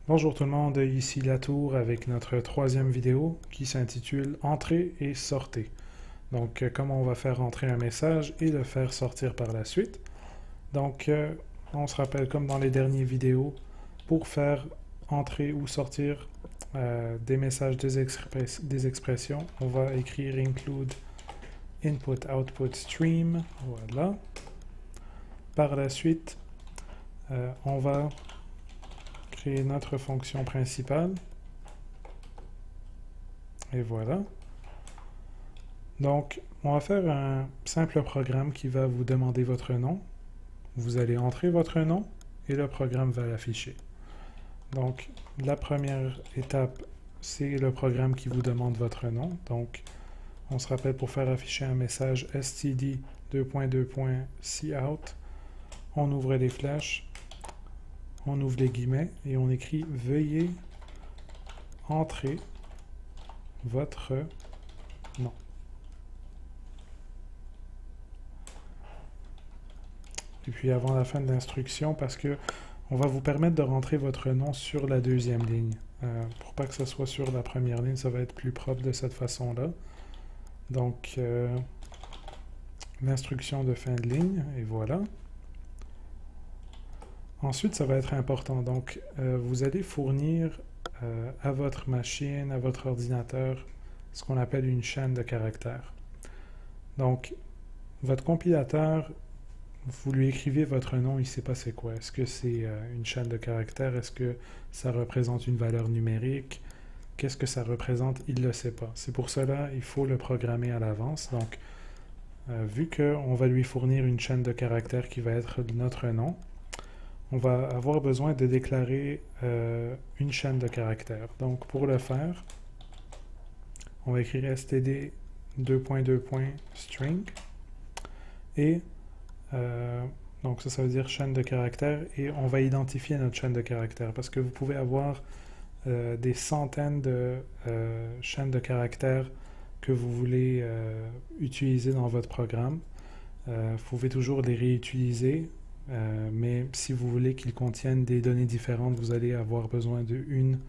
Bonjour tout le monde, ici Latour avec notre troisième vidéo qui s'intitule Entrée et sortez. Donc comment on va faire entrer un message et le faire sortir par la suite. Donc on se rappelle comme dans les dernières vidéos, pour faire entrer ou sortir des messages, des expressions, on va écrire include input output stream, voilà. Par la suite, on va créer notre fonction principale. Et voilà. Donc, on va faire un simple programme qui va vous demander votre nom. Vous allez entrer votre nom et le programme va l'afficher. Donc, la première étape, c'est le programme qui vous demande votre nom. Donc, on se rappelle pour faire afficher un message std : cout, on ouvre les flèches, on ouvre les guillemets et on écrit « Veuillez entrer votre nom ». Et puis avant la fin de l'instruction, parce que on va vous permettre de rentrer votre nom sur la deuxième ligne. Pour pas que ce soit sur la première ligne, ça va être plus propre de cette façon-là. Donc, l'instruction de fin de ligne, et voilà. Ensuite, ça va être important. Donc, vous allez fournir à votre machine, à votre ordinateur, ce qu'on appelle une chaîne de caractères. Donc, votre compilateur, vous lui écrivez votre nom, il ne sait pas c'est quoi. Est-ce que c'est une chaîne de caractères? Est-ce que ça représente une valeur numérique? Qu'est-ce que ça représente? Il ne le sait pas. C'est pour cela il faut le programmer à l'avance. Donc, vu qu'on va lui fournir une chaîne de caractères qui va être notre nom, on va avoir besoin de déclarer une chaîne de caractères. Donc, pour le faire, on va écrire std : string et donc ça veut dire chaîne de caractères et on va identifier notre chaîne de caractères parce que vous pouvez avoir des centaines de chaînes de caractères que vous voulez utiliser dans votre programme. Vous pouvez toujours les réutiliser. Mais si vous voulez qu'ils contiennent des données différentes, vous allez avoir besoin d'une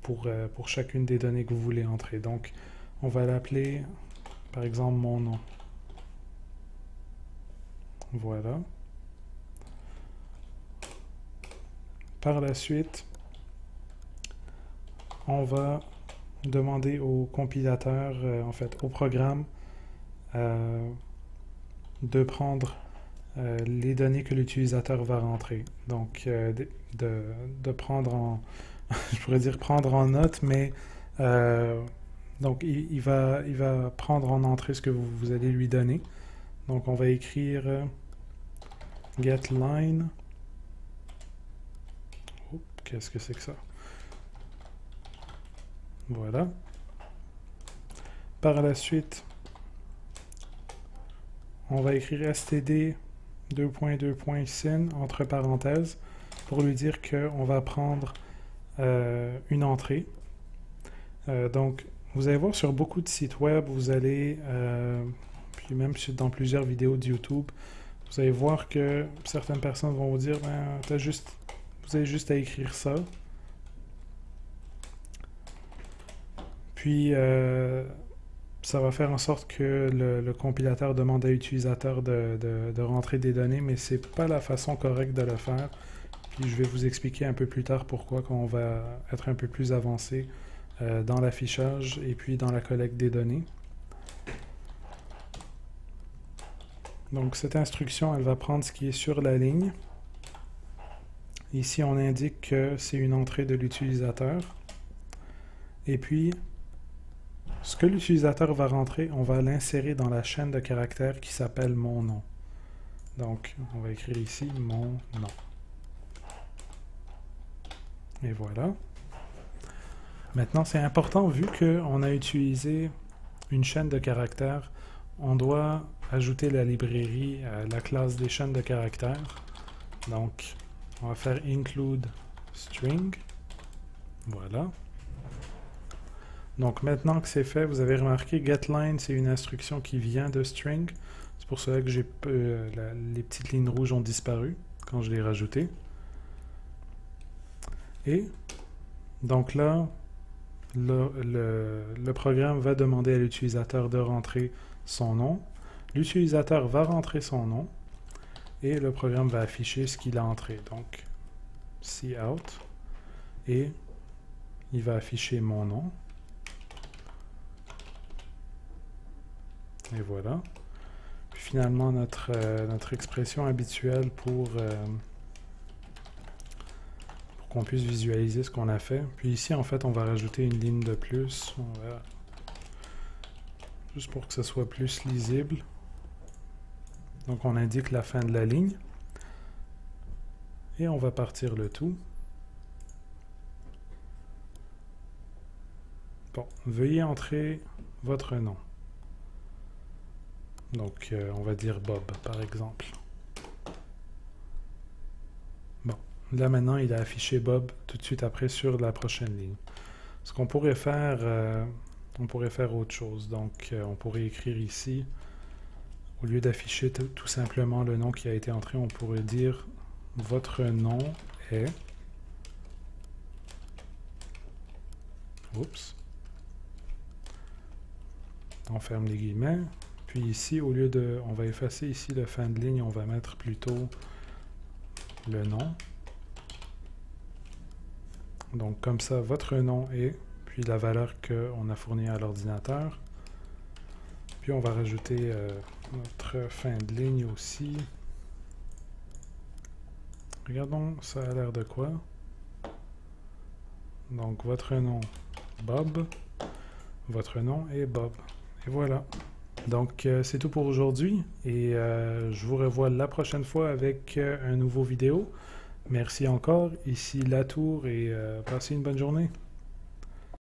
pour chacune des données que vous voulez entrer. Donc, on va l'appeler, par exemple, mon nom. Voilà. Par la suite, on va demander au compilateur, en fait, au programme, de prendre les données que l'utilisateur va rentrer. Donc, de prendre en... je pourrais dire prendre en note, mais... donc, il va prendre en entrée ce que vous allez lui donner. Donc, on va écrire getLine. Qu'est-ce que c'est que ça? Voilà. Par la suite, on va écrire std : sin entre parenthèses pour lui dire qu'on va prendre une entrée. Donc, vous allez voir sur beaucoup de sites web, vous allez, puis même dans plusieurs vidéos de YouTube, vous allez voir que certaines personnes vont vous dire ben, vous avez juste à écrire ça. Puis, ça va faire en sorte que le compilateur demande à l'utilisateur de rentrer des données, mais c'est pas la façon correcte de le faire. Puis je vais vous expliquer un peu plus tard pourquoi on va être un peu plus avancé dans l'affichage et puis dans la collecte des données. Donc cette instruction, elle va prendre ce qui est sur la ligne. Ici, on indique que c'est une entrée de l'utilisateur. Et puis, ce que l'utilisateur va rentrer, on va l'insérer dans la chaîne de caractères qui s'appelle mon nom. Donc, on va écrire ici mon nom. Et voilà. Maintenant, c'est important, vu qu'on a utilisé une chaîne de caractères, on doit ajouter la librairie à la classe des chaînes de caractères. Donc, on va faire include string. Voilà. Donc maintenant que c'est fait, vous avez remarqué getLine, c'est une instruction qui vient de string. C'est pour cela que les petites lignes rouges ont disparu quand je l'ai rajouté. Et Donc là, le programme va demander à l'utilisateur de rentrer son nom. L'utilisateur va rentrer son nom et le programme va afficher ce qu'il a entré. Donc, cout et il va afficher mon nom. Et voilà. Puis finalement, notre expression habituelle pour qu'on puisse visualiser ce qu'on a fait. Puis ici, en fait, on va rajouter une ligne de plus. Juste pour que ce soit plus lisible. Donc, on indique la fin de la ligne. Et on va partir le tout. Bon, veuillez entrer votre nom. Donc, on va dire Bob, par exemple. Bon, là maintenant, il a affiché Bob tout de suite après sur la prochaine ligne. Ce qu'on pourrait faire, on pourrait faire autre chose. Donc, on pourrait écrire ici, au lieu d'afficher tout simplement le nom qui a été entré, on pourrait dire « Votre nom est... » Oups. On ferme les guillemets. Puis ici, au lieu de... On va effacer ici le fin de ligne, on va mettre plutôt le nom. Donc comme ça, votre nom est, puis la valeur qu'on a fournie à l'ordinateur. Puis on va rajouter notre fin de ligne aussi. Regardons, ça a l'air de quoi? Donc votre nom, Bob. Votre nom est Bob. Et voilà. Donc, c'est tout pour aujourd'hui et je vous revois la prochaine fois avec un nouveau vidéo. Merci encore. Ici Latour et passez une bonne journée.